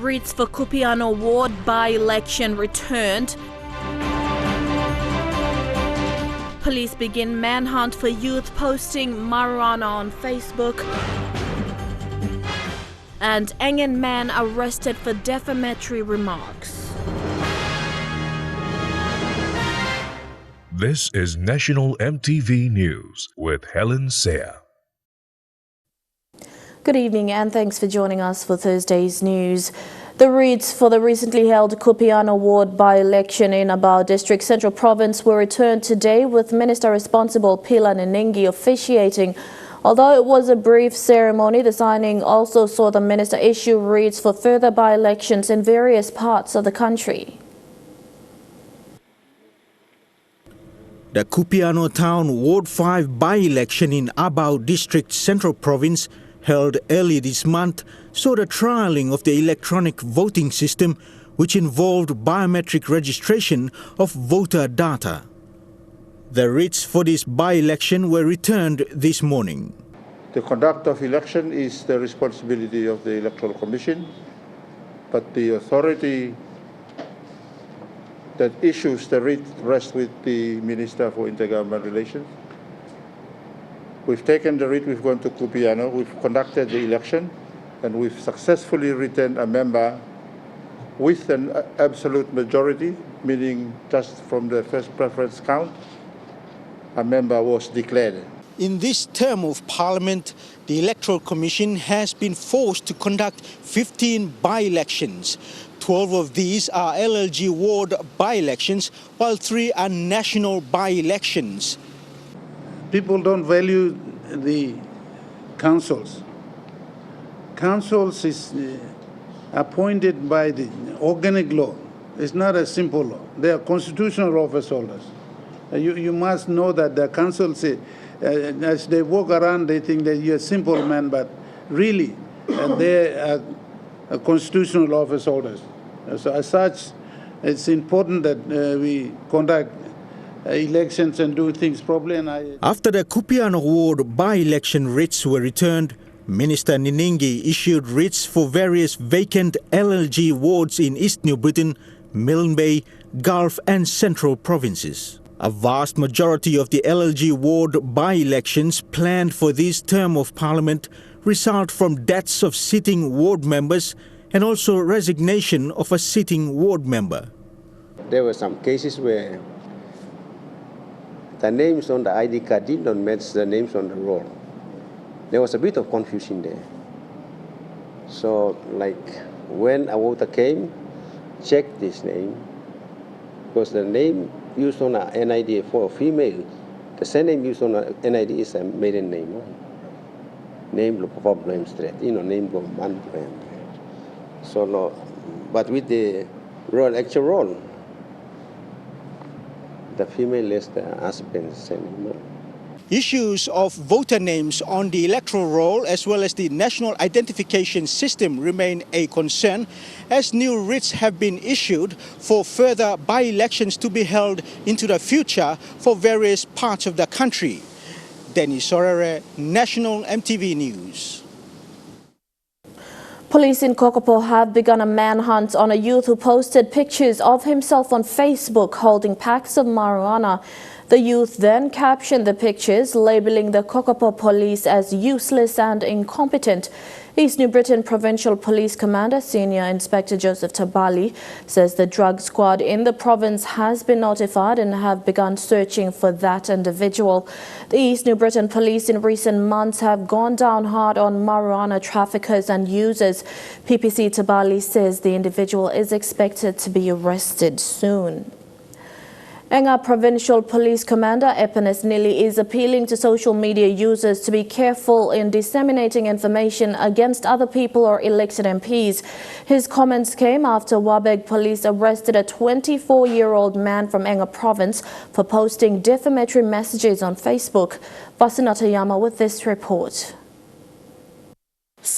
Wreaths for Kupeano Ward by-election returned. Police begin manhunt for youth posting marijuana on Facebook. And Engan Man arrested for defamatory remarks. This is National EMTV News with Helen Seah. Good evening and thanks for joining us for Thursday's news. The wreaths for the recently held Kupiano Ward by-election in Aba District Central Province were returned today, with Minister responsible Pila Ninengi officiating. Although it was a brief ceremony, the signing also saw the minister issue wreaths for further by-elections in various parts of the country. The Kupeano Town Ward 5 by-election in Aba District Central Province, held early this month, saw the trialling of the electronic voting system, which involved biometric registration of voter data. The wreaths for this by-election were returned this morning. The conduct of election is the responsibility of the Electoral Commission, but the authority that issues the wreath rests with the Minister for Intergovernmental Relations. We've taken the wreath, we've gone to Kupiano, we've conducted the election, and we've successfully returned a member with an absolute majority, meaning just from the first preference count, a member was declared. In this term of Parliament, the Electoral Commission has been forced to conduct 15 by-elections. 12 of these are LLG ward by-elections, while 3 are national by-elections. People don't value the councils. Councils is appointed by the organic law. It's not a simple law. They are constitutional office holders. You must know that the councils, as they walk around, they think that you're a simple man, but really they are constitutional office holders. So as such, it's important that we conduct elections and do things properly. After the Kupeano Ward by-election wreaths were returned, Minister Ninengi issued wreaths for various vacant LLG wards in East New Britain, Milne Bay, Gulf and Central provinces. A vast majority of the LLG ward by-elections planned for this term of Parliament result from deaths of sitting ward members and also resignation of a sitting ward member. There were some cases where the names on the ID card did not match the names on the roll. There was a bit of confusion there. So, like, when a voter came, checked this name, because the name used on an NID for a female, the surname used on an NID is a maiden name. No? Name of problem straight, name of man. So, no, but with the actual roll, the female list the husband's surname. Issues of voter names on the electoral roll as well as the national identification system remain a concern, as new writs have been issued for further by-elections to be held into the future for various parts of the country. Dennis Sorere, National EMTV News. Police in Kokopo have begun a manhunt on a youth who posted pictures of himself on Facebook holding packs of marijuana. The youth then captioned the pictures, labeling the Kokopo police as useless and incompetent. East New Britain Provincial Police Commander Senior Inspector Joseph Tabali says the drug squad in the province has been notified and have begun searching for that individual. The East New Britain Police in recent months have gone down hard on marijuana traffickers and users. PPC Tabali says the individual is expected to be arrested soon. Engan Provincial Police Commander Epenes Nili is appealing to social media users to be careful in disseminating information against other people or elected MPs. His comments came after Wabeg police arrested a 24-year-old man from Engan Province for posting defamatory messages on Facebook. Vasunata Yama with this report.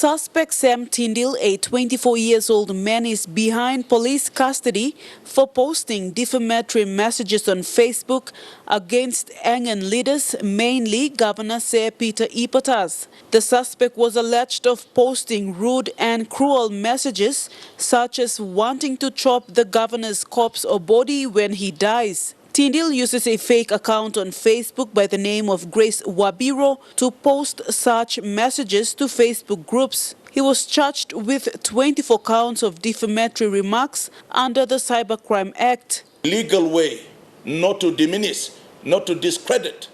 Suspect Sam Tindil, a 24-year-old man, is behind police custody for posting defamatory messages on Facebook against Engan leaders, mainly Governor Sir Peter Ipatas. The suspect was alleged of posting rude and cruel messages, such as wanting to chop the governor's corpse or body when he dies. Tindil uses a fake account on Facebook by the name of Grace Wabiro to post such messages to Facebook groups. He was charged with 24 counts of defamatory remarks under the Cybercrime Act. Legal way not to diminish, not to discredit,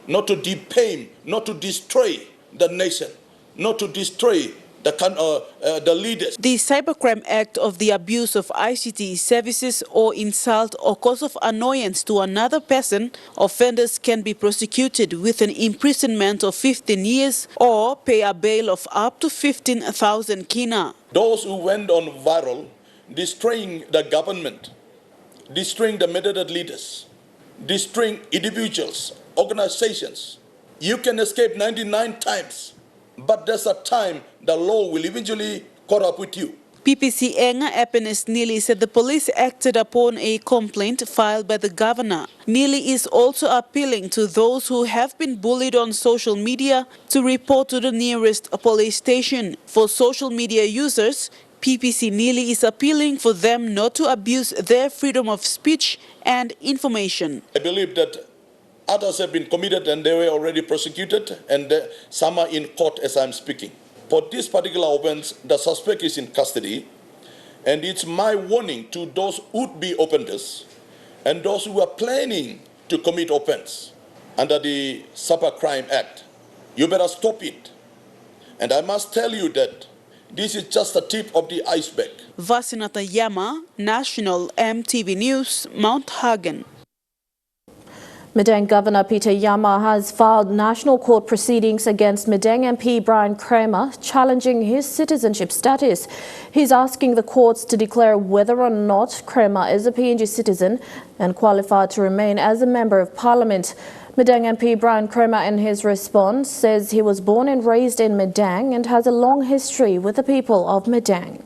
not to defame, not to destroy the nation, not to destroy the leaders. The Cybercrime Act of the abuse of ICT services or insult or cause of annoyance to another person, offenders can be prosecuted with an imprisonment of 15 years or pay a bail of up to 15,000 kina. Those who went on viral, destroying the government, destroying the mediated leaders, destroying individuals, organizations, you can escape 99 times. But there's a time the law will eventually caught up with you. PPC Enga Epenes Neely said the police acted upon a complaint filed by the governor. Neely is also appealing to those who have been bullied on social media to report to the nearest police station. For social media users, PPC Neely is appealing for them not to abuse their freedom of speech and information. I believe that others have been committed and they were already prosecuted, and some are in court as I'm speaking. For this particular offense, the suspect is in custody, and it's my warning to those would-be offenders and those who are planning to commit offense under the Cybercrime Act. You better stop it. And I must tell you that this is just the tip of the iceberg. Vasinata Yama, National EMTV News, Mount Hagen. Madang Governor Peter Yama has filed national court proceedings against Madang MP Brian Kramer, challenging his citizenship status. He's asking the courts to declare whether or not Kramer is a PNG citizen and qualified to remain as a Member of Parliament. Madang MP Brian Kramer, in his response, says he was born and raised in Madang and has a long history with the people of Madang.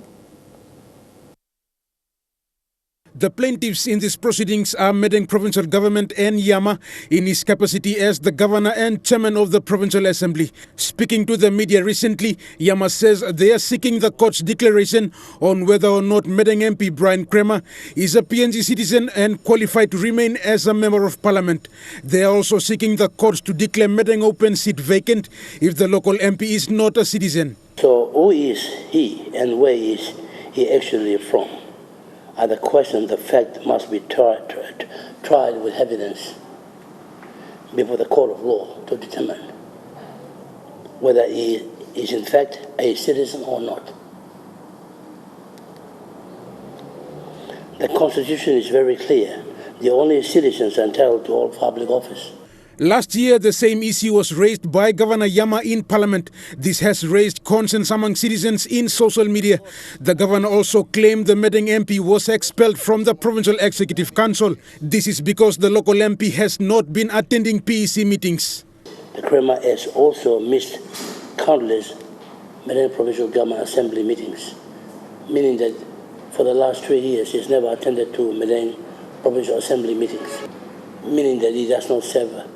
The plaintiffs in these proceedings are Madang Provincial Government and Yama in his capacity as the Governor and Chairman of the Provincial Assembly. Speaking to the media recently, Yama says they are seeking the court's declaration on whether or not Madang MP Brian Kramer is a PNG citizen and qualified to remain as a Member of Parliament. They are also seeking the courts to declare Madang open seat vacant if the local MP is not a citizen. So who is he and where is he actually from? The question, the fact must be tried with evidence before the court of law to determine whether he is in fact a citizen or not. The Constitution is very clear. The only citizens are entitled to all public office. Last year, the same issue was raised by Governor Yama in Parliament. This has raised concerns among citizens in social media. The governor also claimed the Madang MP was expelled from the Provincial Executive Council. This is because the local MP has not been attending PEC meetings. The Kramer has also missed countless Madang Provincial Government Assembly meetings, meaning that for the last 3 years he has never attended to Madang Provincial Assembly meetings, meaning that he does not serve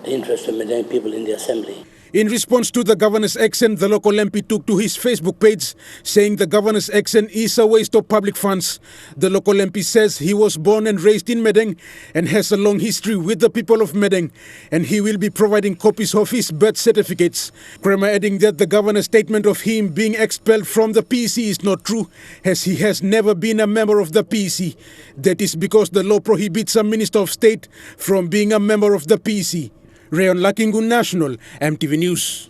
the interest of Madang people in the Assembly. In response to the governor's action, the local MP took to his Facebook page, saying the governor's action is a waste of public funds. The local MP says he was born and raised in Madang and has a long history with the people of Madang, and he will be providing copies of his birth certificates. Kramer adding that the governor's statement of him being expelled from the PEC is not true, as he has never been a member of the PEC. That is because the law prohibits a Minister of State from being a member of the PEC. Rayon Lakingun, National, EMTV News.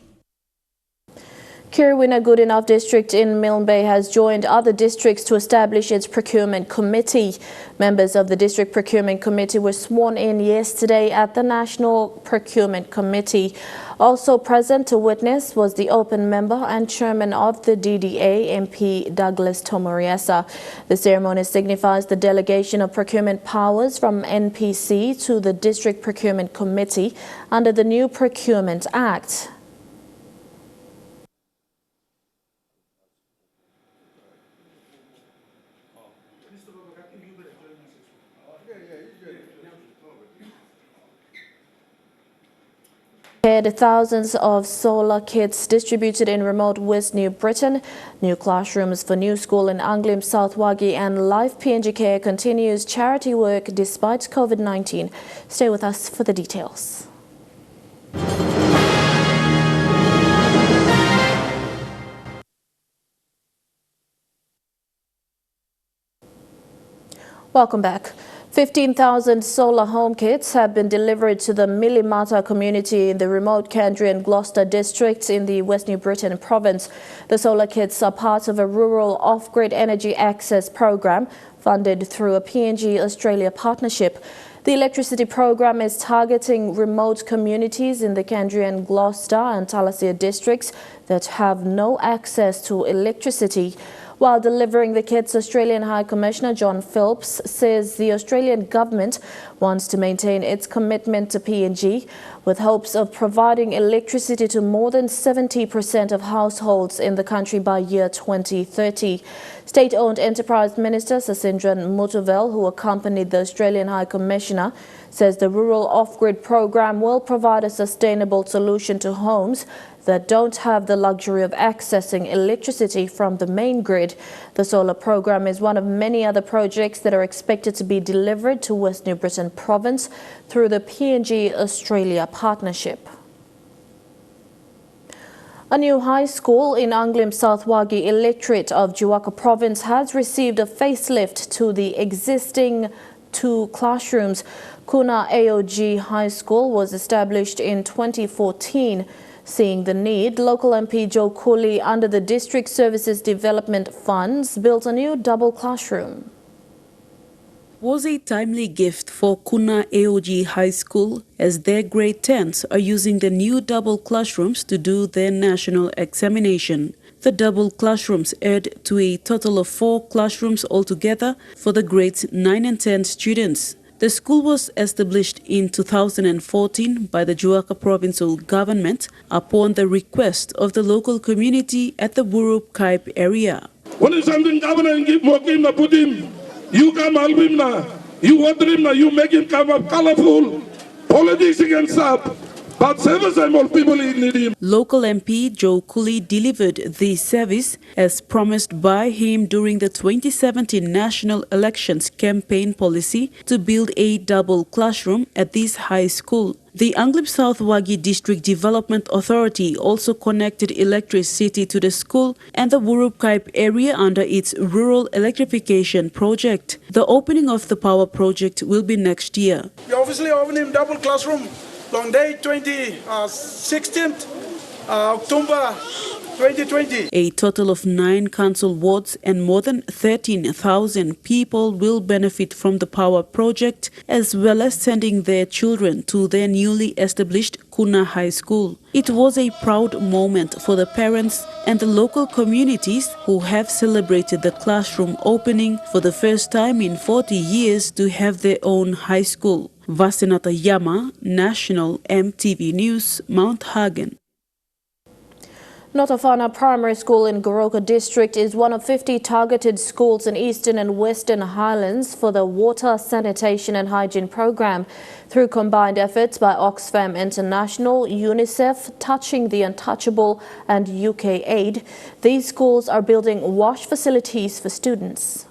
Kirwina Goodenough District in Milne Bay has joined other districts to establish its procurement committee. Members of the District Procurement Committee were sworn in yesterday at the National Procurement Committee. Also present to witness was the open member and chairman of the DDA, MP Douglas Tomoriesa. The ceremony signifies the delegation of procurement powers from NPC to the District Procurement Committee under the new Procurement Act. Had thousands of solar kits distributed in remote West New Britain. New classrooms for new school in Anglim South Wagi and Life PNG Care continues charity work despite COVID-19. Stay with us for the details. Welcome back. 15,000 solar home kits have been delivered to the Milimata community in the remote Kandri and Gloucester districts in the West New Britain province. The solar kits are part of a rural off-grid energy access program funded through a PNG Australia partnership. The electricity program is targeting remote communities in the Kandri and Gloucester and Thalassia districts that have no access to electricity. While delivering the kits, Australian High Commissioner John Phillips says the Australian government wants to maintain its commitment to PNG with hopes of providing electricity to more than 70% of households in the country by year 2030. State-owned Enterprise Minister Sasindran Mutuvel, who accompanied the Australian High Commissioner, says the rural off-grid program will provide a sustainable solution to homes that don't have the luxury of accessing electricity from the main grid. The solar program is one of many other projects that are expected to be delivered to West New Britain province through the PNG Australia partnership. A new high school in Anglim South Wagi electorate of Juwaka province has received a facelift to the existing 2 classrooms. Kuna AOG High School was established in 2014. Seeing the need, local MP Joe Cooley, under the District Services Development Funds, built a new double classroom. Was a timely gift for Kuna AOG High School as their grade 10s are using the new double classrooms to do their national examination. The double classrooms add to a total of 4 classrooms altogether for the grades 9 and 10 students. The school was established in 2014 by the Juwaka provincial government upon the request of the local community at the Wurup Kaip area. When it's something government give more him, put him, you come help him now. You want him now, you make him come up colorful. Politics against up. But service and more people need him. Local MP Joe Cooley delivered the service as promised by him during the 2017 national elections campaign policy to build a double classroom at this high school. The Anglim South Wagi District Development Authority also connected electricity to the school and the Wurup Kaip area under its rural electrification project. The opening of the power project will be next year. We obviously opening double classroom. On day 16th October 2020. A total of 9 council wards and more than 13,000 people will benefit from the power project, as well as sending their children to their newly established Kuna High School. It was a proud moment for the parents and the local communities who have celebrated the classroom opening for the first time in 40 years to have their own high school. Vasinata Yama, National EMTV News, Mount Hagen. Notafana Primary School in Goroka District is one of 50 targeted schools in Eastern and Western Highlands for the Water, Sanitation and Hygiene Program. Through combined efforts by Oxfam International, UNICEF, Touching the Untouchable and UK Aid, these schools are building wash facilities for students.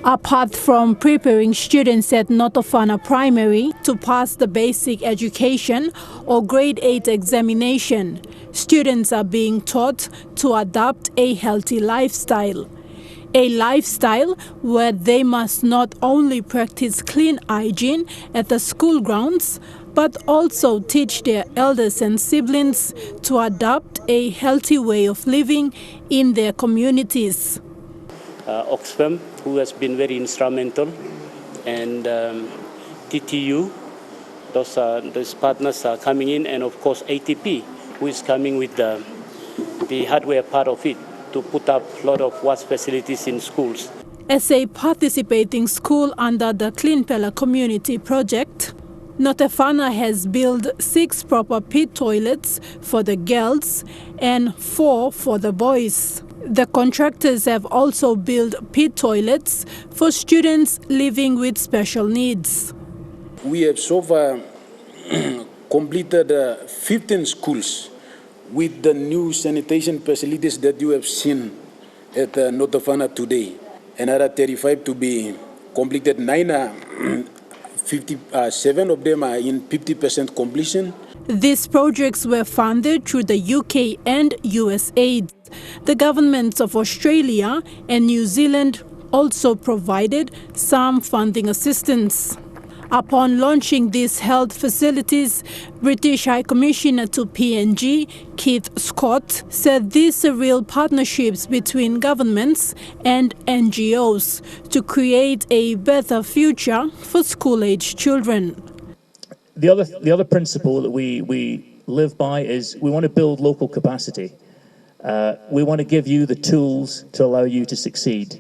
Apart from preparing students at Notafana Primary to pass the basic education or grade 8 examination, students are being taught to adopt a healthy lifestyle. A lifestyle where they must not only practice clean hygiene at the school grounds, but also teach their elders and siblings to adopt a healthy way of living in their communities. Oxfam, who has been very instrumental, and TTU, those partners are coming in, and of course ATP, who is coming with the hardware part of it to put up a lot of wash facilities in schools. As a participating school under the Clean Pella Community Project, Notafana has built 6 proper pit toilets for the girls and 4 for the boys. The contractors have also built pit toilets for students living with special needs. We have so far completed 15 schools with the new sanitation facilities that you have seen at Notofana today. Another 35 to be completed. 7 of them are in 50% completion. These projects were funded through the UK and US aid. The governments of Australia and New Zealand also provided some funding assistance. Upon launching these health facilities, British High Commissioner to PNG, Keith Scott, said these are real partnerships between governments and NGOs to create a better future for school-age children. The other principle that we live by is we want to build local capacity. We want to give you the tools to allow you to succeed.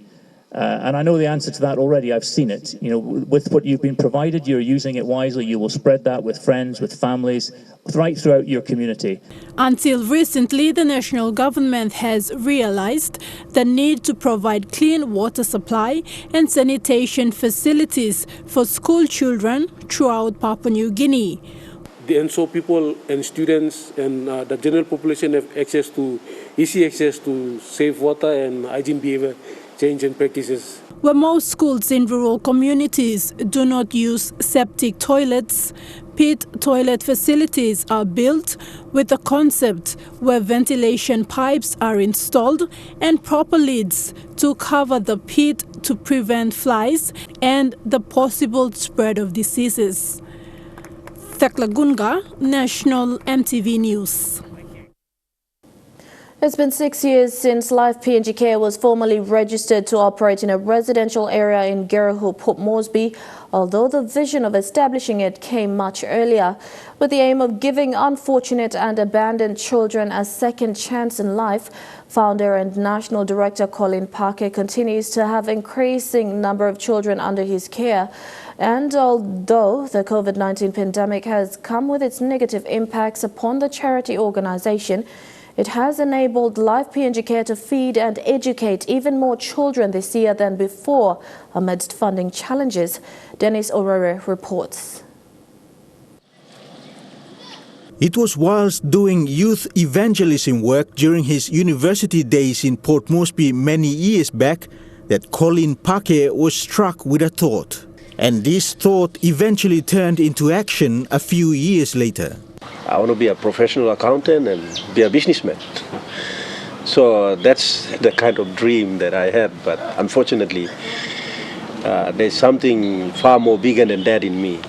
And I know the answer to that already. I've seen it. You know, with what you've been provided, you're using it wisely. You will spread that with friends, with families, right throughout your community. Until recently, the national government has realized the need to provide clean water supply and sanitation facilities for school children throughout Papua New Guinea. And so people and students and the general population have easy access to safe water and hygiene behavior change and practices. Where most schools in rural communities do not use septic toilets, pit toilet facilities are built with a concept where ventilation pipes are installed and proper lids to cover the pit to prevent flies and the possible spread of diseases. Theklagunga, National EMTV News. It's been 6 years since Life PNG Care was formally registered to operate in a residential area in Gerahu, Port Moresby, although the vision of establishing it came much earlier. With the aim of giving unfortunate and abandoned children a second chance in life, founder and national director Colin Parker continues to have increasing number of children under his care. And although the COVID-19 pandemic has come with its negative impacts upon the charity organization, it has enabled Life PNG Care to feed and educate even more children this year than before amidst funding challenges. Dennis O'Reilly reports. It was whilst doing youth evangelism work during his university days in Port Moresby many years back that Colin Parker was struck with a thought. And this thought eventually turned into action a few years later. I want to be a professional accountant and be a businessman. So that's the kind of dream that I had, but unfortunately, there's something far more bigger than that in me.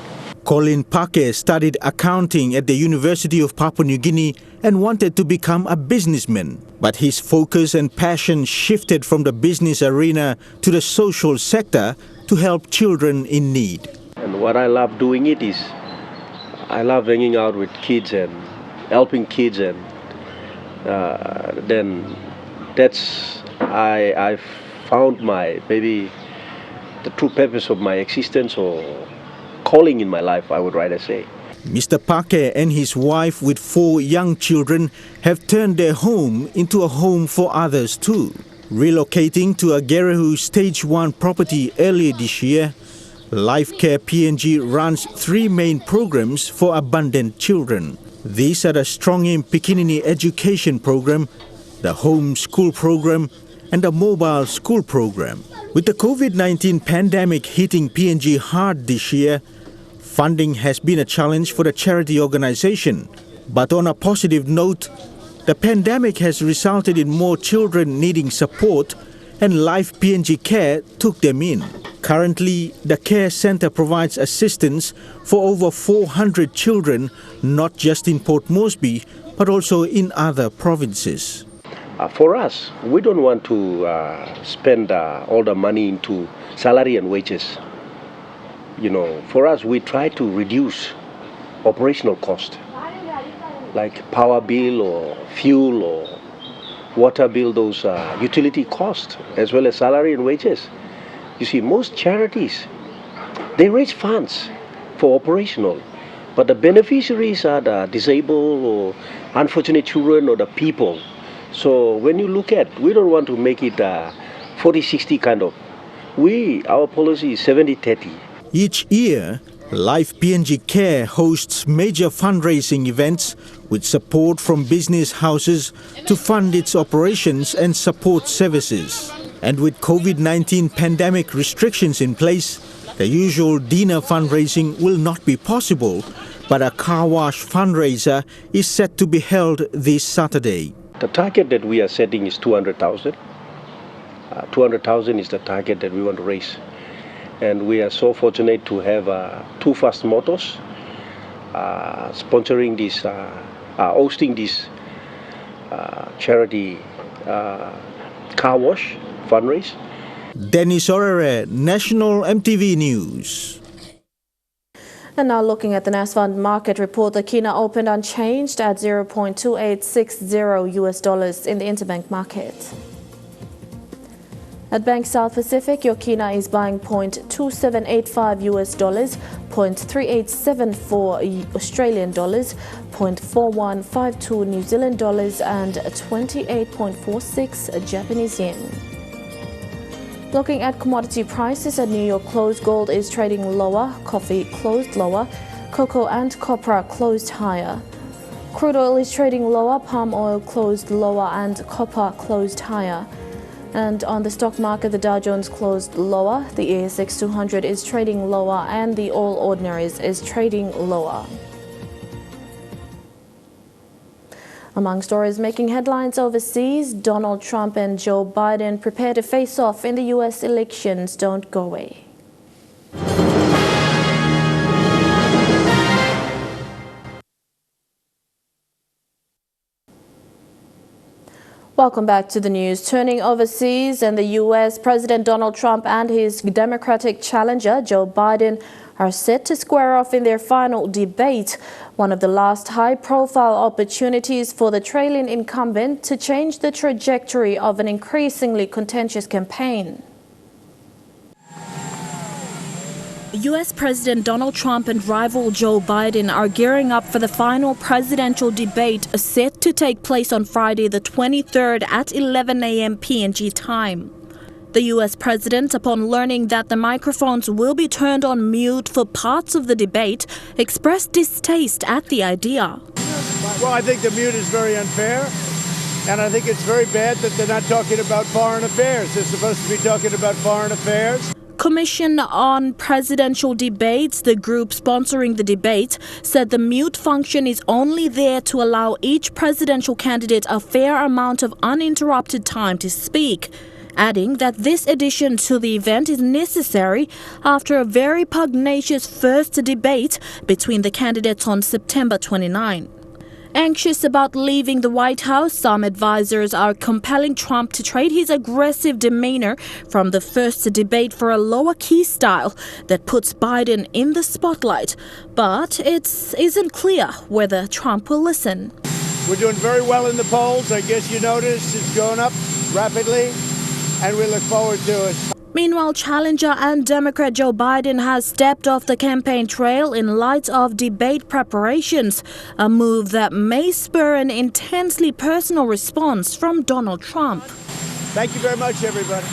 Colin Parker studied accounting at the University of Papua New Guinea and wanted to become a businessman. But his focus and passion shifted from the business arena to the social sector to help children in need. And what I love doing it is, I love hanging out with kids and helping kids, and then I found maybe the true purpose of my existence or calling in my life, I would rather say. Mr. Parker and his wife with 4 young children have turned their home into a home for others too. Relocating to a Gerahu Stage 1 property earlier this year, Life Care PNG runs 3 main programs for abandoned children. These are the Strongim Pikinini Education Program, the Home School Program, and the Mobile School Program. With the COVID-19 pandemic hitting PNG hard this year, funding has been a challenge for the charity organization. But on a positive note, the pandemic has resulted in more children needing support, and Life PNG Care took them in. Currently, the care center provides assistance for over 400 children, not just in Port Moresby, but also in other provinces. For us, we don't want to spend all the money into salary and wages. You know, for us, we try to reduce operational cost, like power bill or fuel or water bill, those utility costs, as well as salary and wages. You see, most charities, they raise funds for operational, but the beneficiaries are the disabled or unfortunate children or the people. So when you look at, we don't want to make it 40-60 kind of. Our policy is 70-30. Each year, Life PNG Care hosts major fundraising events with support from business houses to fund its operations and support services. And with COVID-19 pandemic restrictions in place, the usual dinner fundraising will not be possible, but a car wash fundraiser is set to be held this Saturday. The target that we are setting is 200,000. 200,000 is the target that we want to raise. And we are so fortunate to have two Fast Motors sponsoring this, hosting this charity car wash fundraise. Dennis Orere, National EMTV News. And now looking at the NASFund market report, the kina opened unchanged at $0.2860 in the interbank market. At Bank South Pacific, your kina is buying $0.2785 $0.3874 Australian dollars, $0.4152 New Zealand dollars, and 28.46 Japanese yen. Looking at commodity prices, at New York close, gold is trading lower, coffee closed lower, cocoa and copra closed higher. Crude oil is trading lower, palm oil closed lower, and copper closed higher. And on the stock market, the Dow Jones closed lower, the ASX 200 is trading lower, and the All Ordinaries is trading lower. Among stories making headlines overseas, Donald Trump and Joe Biden prepare to face off in the US elections. Don't go away. Welcome back to the news. Turning overseas, in the US, President Donald Trump and his Democratic challenger, Joe Biden, are set to square off in their final debate, one of the last high-profile opportunities for the trailing incumbent to change the trajectory of an increasingly contentious campaign. US President Donald Trump and rival Joe Biden are gearing up for the final presidential debate set to take place on Friday the 23rd at 11 a.m. PNG time. The US president, upon learning that the microphones will be turned on mute for parts of the debate, expressed distaste at the idea. Well, I think the mute is very unfair, and I think it's very bad that they're not talking about foreign affairs. They're supposed to be talking about foreign affairs. Commission on Presidential Debates, the group sponsoring the debate, said the mute function is only there to allow each presidential candidate a fair amount of uninterrupted time to speak, adding that this addition to the event is necessary after a very pugnacious first debate between the candidates on September 29. Anxious about leaving the White House, some advisors are compelling Trump to trade his aggressive demeanor from the first debate for a lower-key style that puts Biden in the spotlight. But it isn't clear whether Trump will listen. We're doing very well in the polls. I guess you noticed it's going up rapidly, and we look forward to it. Meanwhile, challenger and Democrat Joe Biden has stepped off the campaign trail in light of debate preparations, a move that may spur an intensely personal response from Donald Trump. Thank you very much, everybody.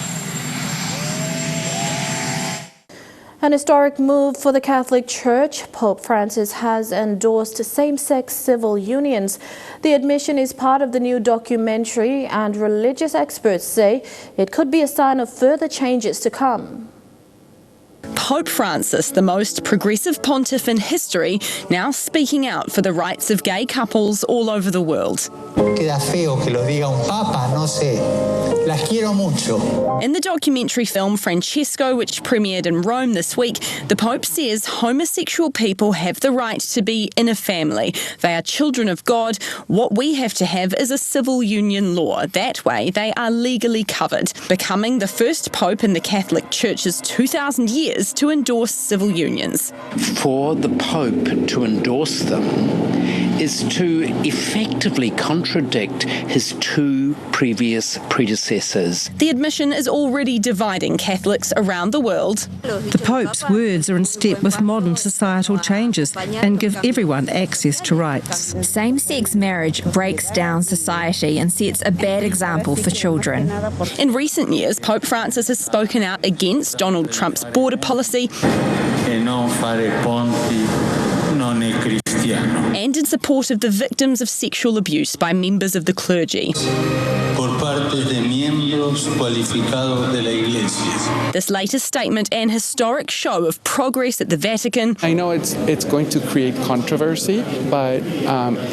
An historic move for the Catholic Church. Pope Francis has endorsed same-sex civil unions. The admission is part of the new documentary, and religious experts say it could be a sign of further changes to come. Pope Francis, the most progressive pontiff in history, now speaking out for the rights of gay couples all over the world. Queda feo que lo diga un papa, no sé. Las quiero mucho. In the documentary film Francesco, which premiered in Rome this week, the Pope says homosexual people have the right to be in a family. They are children of God. What we have to have is a civil union law. That way, they are legally covered, becoming the first Pope in the Catholic Church's 2,000 years to endorse civil unions. For the Pope to endorse them is to effectively contradict his two previous predecessors. The admission is already dividing Catholics around the world. The Pope's words are in step with modern societal changes and give everyone access to rights. Same-sex marriage breaks down society and sets a bad example for children. In recent years, Pope Francis has spoken out against Donald Trump's border policy and in support of the victims of sexual abuse by members of the clergy. This latest statement, an historic show of progress at the Vatican. I know it's going to create controversy, but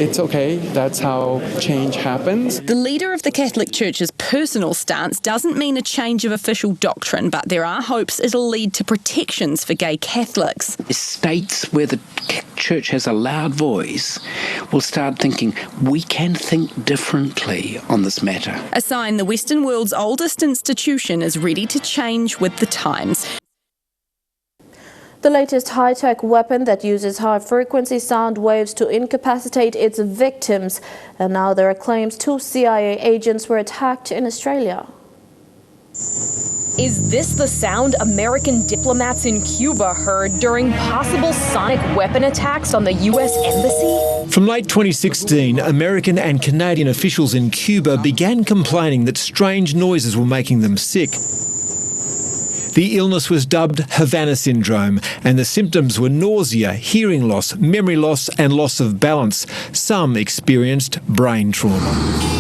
it's okay. That's how change happens. The leader of the Catholic Church's personal stance doesn't mean a change of official doctrine, but there are hopes it'll lead to protections for gay Catholics. States where the Church has a loud voice will start thinking, we can think differently on this matter. A sign the Western world's oldest institution is ready to change with the times. The latest high-tech weapon that uses high-frequency sound waves to incapacitate its victims. And now there are claims 2 CIA agents were attacked in Australia. Is this the sound American diplomats in Cuba heard during possible sonic weapon attacks on the U.S. Embassy? From late 2016, American and Canadian officials in Cuba began complaining that strange noises were making them sick. The illness was dubbed Havana Syndrome, and the symptoms were nausea, hearing loss, memory loss and loss of balance. Some experienced brain trauma.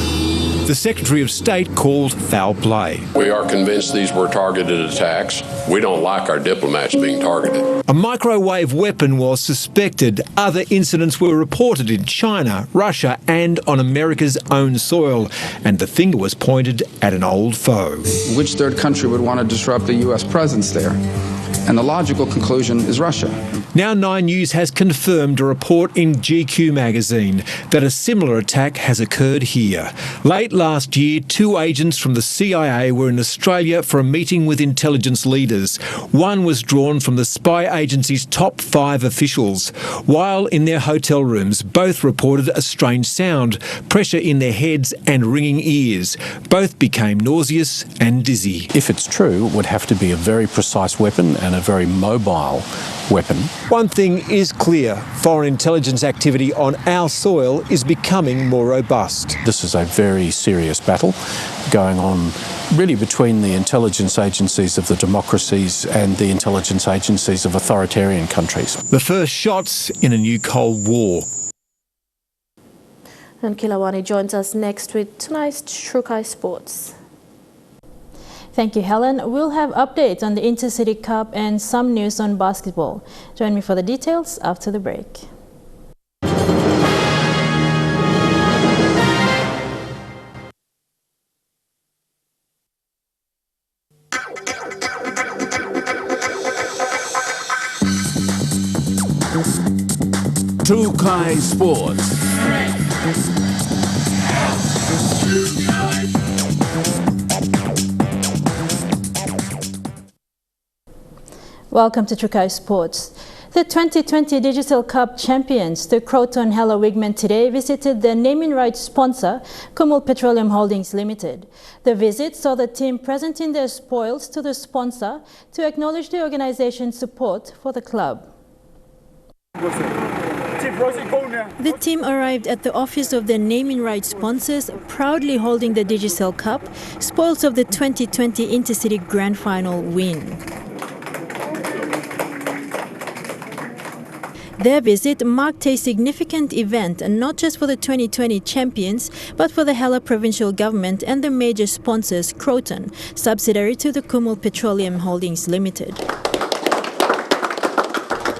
The Secretary of State called foul play. We are convinced these were targeted attacks. We don't like our diplomats being targeted. A microwave weapon was suspected. Other incidents were reported in China, Russia and on America's own soil. And the finger was pointed at an old foe. Which third country would want to disrupt the U.S. presence there? And the logical conclusion is Russia. Now 9 News has confirmed a report in GQ magazine that a similar attack has occurred here. Late last year, 2 agents from the CIA were in Australia for a meeting with intelligence leaders. One was drawn from the spy agency's top 5 officials. While in their hotel rooms, both reported a strange sound, pressure in their heads and ringing ears. Both became nauseous and dizzy. If it's true, it would have to be a very precise weapon and a very mobile weapon. One thing is clear, foreign intelligence activity on our soil is becoming more robust. This is a very serious battle going on really between the intelligence agencies of the democracies and the intelligence agencies of authoritarian countries. The first shots in a new Cold War. And Kilawani joins us next with tonight's Trukai Sports. Thank you, Helen. We'll have updates on the Intercity Cup and some news on basketball. Join me for the details after the break. Trukai Sports. Welcome to Trukai Sports. The 2020 Digital Cup champions, the Croton Hella Wigmen, today visited their naming rights sponsor, Kumul Petroleum Holdings Limited. The visit saw the team presenting their spoils to the sponsor to acknowledge the organization's support for the club. The team arrived at the office of their naming rights sponsors, proudly holding the Digital Cup, spoils of the 2020 Intercity Grand Final win. Their visit marked a significant event, not just for the 2020 champions, but for the Hela provincial government and the major sponsors, Croton, subsidiary to the Kumul Petroleum Holdings Limited.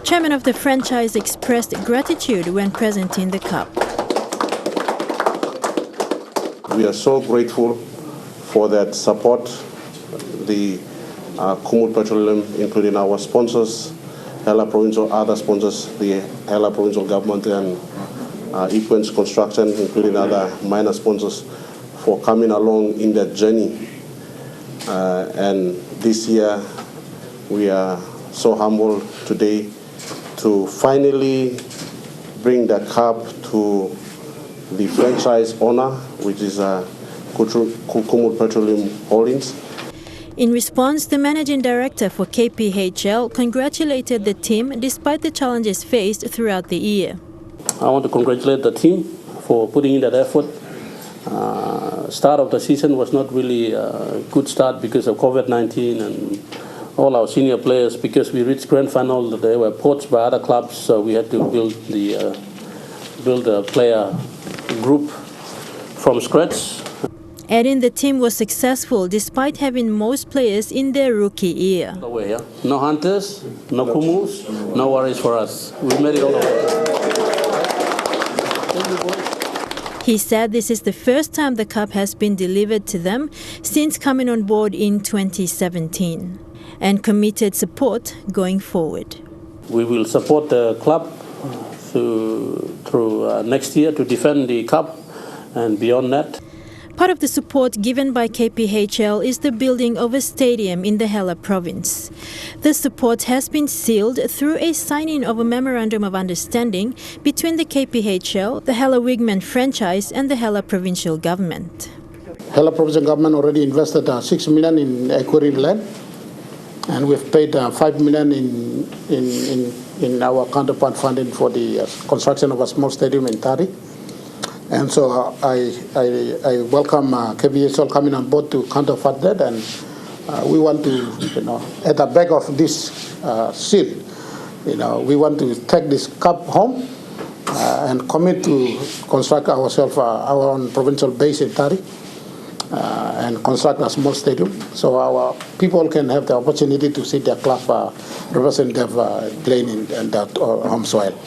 Chairman of the franchise expressed gratitude when presenting the cup. We are so grateful for that support. The Kumul Petroleum, including our sponsors, Hela Provincial, other sponsors, the Hela Provincial Government and Equence Construction, including other minor sponsors, for coming along in that journey. And this year, we are so humbled today to finally bring the cup to the franchise owner, which is Kumul Petroleum Holdings. In response, the managing director for KPHL congratulated the team despite the challenges faced throughout the year. I want to congratulate the team for putting in that effort. Start of the season was not really a good start because of COVID-19, and all our senior players, because we reached grand final, they were poached by other clubs, so we had to build a player group from scratch. Adding the team was successful despite having most players in their rookie year. No hunters, no kumus, no worries for us. We made it all the way. He said this is the first time the cup has been delivered to them since coming on board in 2017, and committed support going forward. We will support the club through next year to defend the cup and beyond that. Part of the support given by KPHL is the building of a stadium in the Hela province. The support has been sealed through a signing of a Memorandum of Understanding between the KPHL, the Hela Wigman franchise and the Hela provincial government. Hela provincial government already invested $6 million in acquiring land, and we've paid $5 million in our counterpart funding for the construction of a small stadium in Tari. And so I welcome KPHL coming on board to counterfeit that, and we want to, at the back of this seal, we want to take this cup home and commit to construct ourselves our own provincial base in Tari and construct a small stadium so our people can have the opportunity to see their club representative playing in that home soil.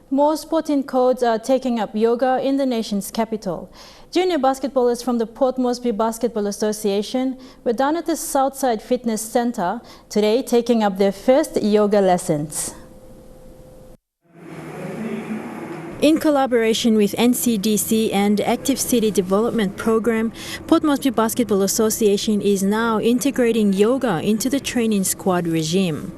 More sporting codes are taking up yoga in the nation's capital. Junior basketballers from the Port Moresby Basketball Association were down at the Southside Fitness Centre today taking up their first yoga lessons. In collaboration with NCDC and Active City Development Program, Port Moresby Basketball Association is now integrating yoga into the training squad regime.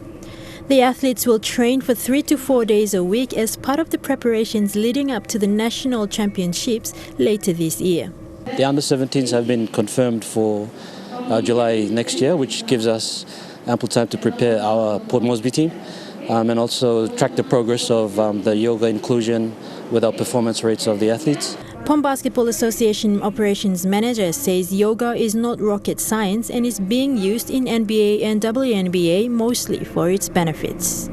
The athletes will train for 3 to 4 days a week as part of the preparations leading up to the national championships later this year. The under-17s have been confirmed for July next year, which gives us ample time to prepare our Port Moresby team and also track the progress of the yoga inclusion with our performance rates of the athletes. POM Basketball Association Operations Manager says yoga is not rocket science and is being used in NBA and WNBA mostly for its benefits.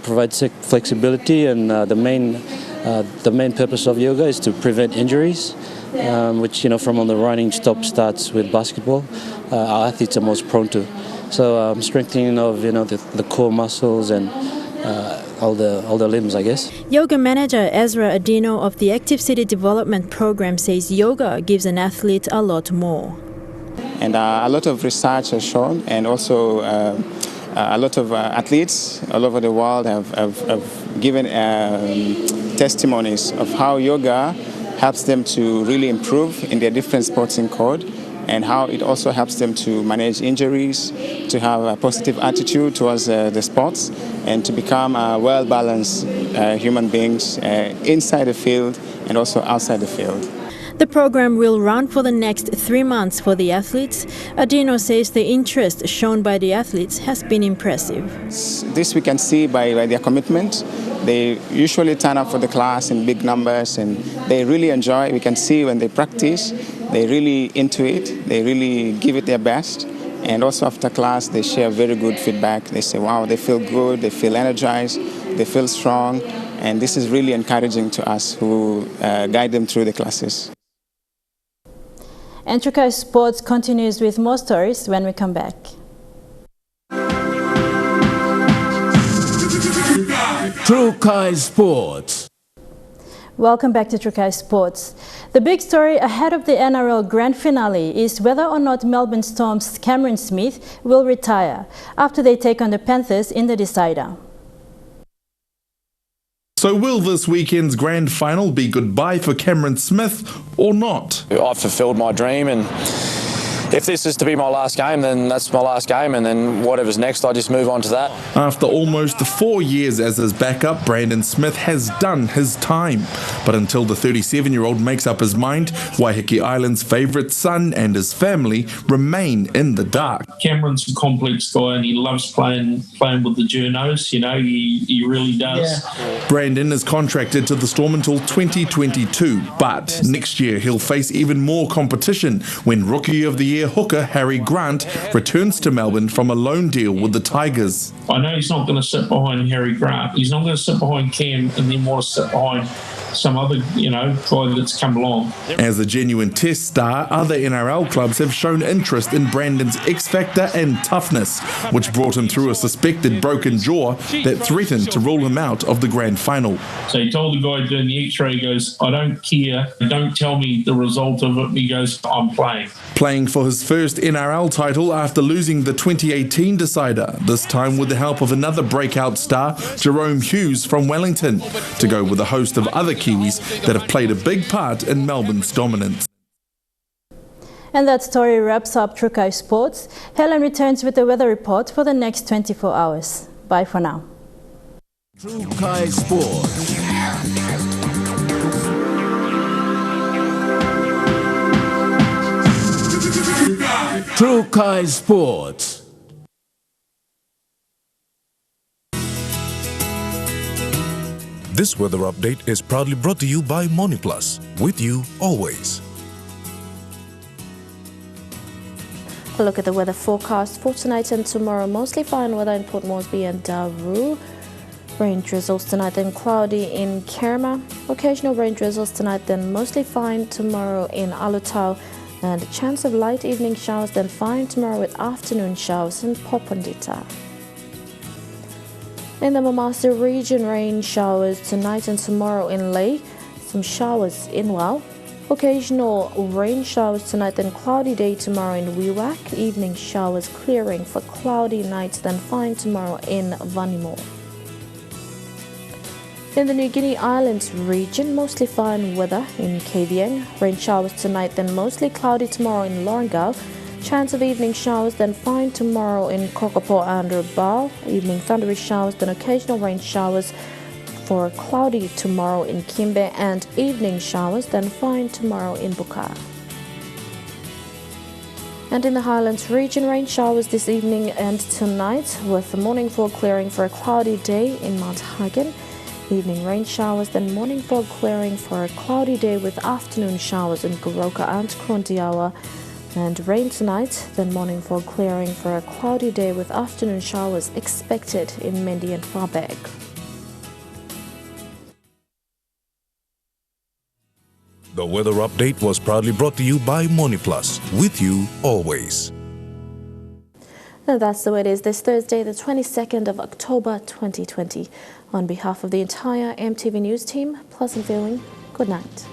Provides flexibility, and the main purpose of yoga is to prevent injuries, which from on the running starts with basketball. Our athletes are most prone to. So strengthening of the core muscles and all the limbs, I guess. Yoga manager Ezra Adino of the Active City Development Program says yoga gives an athlete a lot more. And a lot of research has shown, and also a lot of athletes all over the world have given testimonies of how yoga helps them to really improve in their different sporting code, and how it also helps them to manage injuries, to have a positive attitude towards the sports, and to become well-balanced human beings inside the field and also outside the field. The program will run for the next 3 months for the athletes. Adino says the interest shown by the athletes has been impressive. This we can see by their commitment. They usually turn up for the class in big numbers, and they really enjoy it. We can see when they practice, they're really into it. They really give it their best. And also after class, they share very good feedback. They say, wow, they feel good, they feel energized, they feel strong. And this is really encouraging to us who guide them through the classes. And Trukai Sports continues with more stories when we come back. Trukai Sports. Welcome back to Trukai Sports. The big story ahead of the NRL Grand Finale is whether or not Melbourne Storm's Cameron Smith will retire after they take on the Panthers in the decider. So will this weekend's grand final be goodbye for Cameron Smith or not? I fulfilled my dream, and if this is to be my last game, then that's my last game, and then whatever's next, I just move on to that. After almost 4 years as his backup, Brandon Smith has done his time. But until the 37-year-old makes up his mind, Waiheke Island's favourite son and his family remain in the dark. Cameron's a complex guy and he loves playing with the journos, you know, he really does. Yeah. Brandon is contracted to the Storm until 2022, but next year he'll face even more competition when Rookie of the Year hooker Harry Grant returns to Melbourne from a loan deal with the Tigers. I know he's not going to sit behind Harry Grant. He's not going to sit behind Cam and then want to sit behind some other, guy that's come along. As a genuine test star, other NRL clubs have shown interest in Brandon's X-factor and toughness, which brought him through a suspected broken jaw that threatened to rule him out of the grand final. So he told the guy doing the X-ray, he goes, I don't care, don't tell me the result of it. He goes, I'm playing. Playing for his first NRL title after losing the 2018 decider, this time with the help of another breakout star, Jerome Hughes from Wellington, to go with a host of other Kiwis that have played a big part in Melbourne's dominance. And that story wraps up Trukai Sports. Helen returns with the weather report for the next 24 hours. Bye for now. Trukai Sports. Trukai Sports. This weather update is proudly brought to you by MoniPlus, with you always. A look at the weather forecast for tonight and tomorrow. Mostly fine weather in Port Moresby and Daru. Rain drizzles tonight, then cloudy in Kramer. Occasional rain drizzles tonight, then mostly fine tomorrow in Alutau. And a chance of light evening showers, then fine tomorrow with afternoon showers in Popondita. In the Mamasa region, rain showers tonight and tomorrow in Lae. Some showers in Wau. Occasional rain showers tonight, then cloudy day tomorrow in Wewak. Evening showers clearing for cloudy nights, then fine tomorrow in Vanimo. In the New Guinea Islands region, mostly fine weather in Kavieng. Rain showers tonight, then mostly cloudy tomorrow in Lorengau. Chance of evening showers, then fine tomorrow in Kokopo and Rabaul. Evening thundery showers, then occasional rain showers for cloudy tomorrow in Kimbe, and evening showers, then fine tomorrow in Buka. And in the Highlands region, rain showers this evening and tonight, with the morning fog clearing for a cloudy day in Mount Hagen. Evening rain showers, then morning fog clearing for a cloudy day with afternoon showers in Goroka and Krondiawa. And rain tonight, then morning fog clearing for a cloudy day with afternoon showers expected in Mendi and Farbeg. The weather update was proudly brought to you by MoniPlus, with you always. And that's the way it is this Thursday, the 22nd of October 2020. On behalf of the entire EMTV News team, pleasant viewing. Good night.